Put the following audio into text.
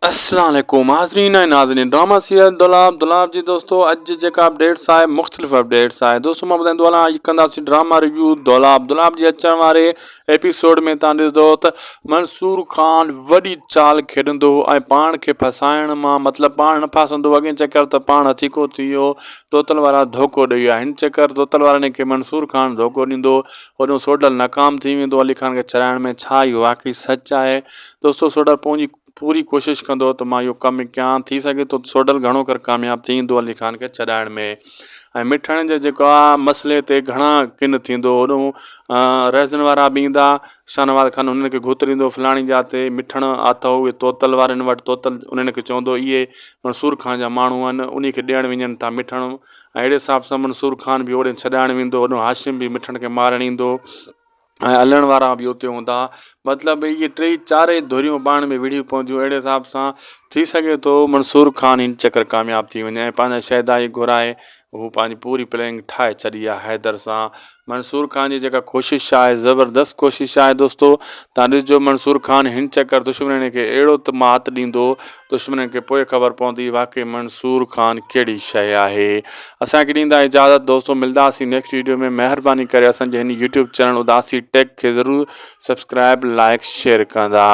अस्सलाम वालेकुम हाज़रीन ऐं नाज़रीन ड्रामा सीरियल दुलाब जी दोस्तों अॼु जेका अपडेट्स आहे मुख़्तलिफ़ अपडेट्स आहे दोस्तों मां ॿुधाईंदो हलां अॼु कंदासीं ड्रामा रिव्यू दुलाब जे अचण वारे एपिसोड में तव्हां ॾिसंदो त मंसूर ख़ान वॾी चाल खेॾंदो ऐं पाण खे फसाइण मां मतिलबु पाण न फासंदो अॻे चकर त पाण हथीको थी वियो तोतल वारा धोखो ॾेई विया हिन चकर तोतल वारनि खे मंसूर ख़ान धोखो ॾींदो होॾो सोडल नाकाम थी वेंदो अली ख़ान खे छॾाइण में छा इहो वाक़ई सच आहे दोस्तों सोडल पंहिंजी पूरी कोशिशि कंदो त मां इहो कमु कयां थी सघे थो सोडल घणो कर कामयाबु थी ईंदो अली ख़ान खे छॾाइण में ऐं मिठण जे जेको आहे मसइले ते घणा किन थींदो होॾो रहज़न वारा बि ईंदा शाहनवाज़ ख़ान उन्हनि खे घुतरींदो फलाणी जाते मिठण अथव उहे तोतल वारनि वटि तोतल उन्हनि खे चवंदो इहे मंसूर ख़ान जा माण्हू आहिनि उन खे ॾियणु वञनि था मिठण ऐं अहिड़े हिसाब सां मंसूर ख़ान बि ओॾे छॾाइणु वेंदो होॾो हाशिम बि मिठण खे मारणु ईंदो ऐं हलण वारा बि उते हूंदा मतिलबु इहे टे चारई धुरियूं पाण में विढ़ियूं पवंदियूं अहिड़े हिसाब सां थी सघे थो मंसूर ख़ान हिन चकर कामयाबु थी वञे ऐं पंहिंजा शहदाई घुराए हू पंहिंजी पूरी प्लेनिंग ठाहे छॾी आहे हैदर सां मंसूर ख़ान जी जेका कोशिशि आहे ज़बरदस्त कोशिशि आहे दोस्तो तव्हां ॾिसजो मंसूर ख़ान हिन चकर दुश्मन खे अहिड़ो त मात ॾींदो दुश्मन खे पोइ ख़बर पवंदी वाक़ई मंसूर ख़ान कहिड़ी शइ आहे असांखे ॾींदा इजाज़त दोस्तों मिलंदासीं नेक्स्ट वीडियो में महिरबानी करे असांजे हिन यूट्यूब चैनल उदासी टेक खे ज़रूरु सब्सक्राइब लाइक शेयर कंदा।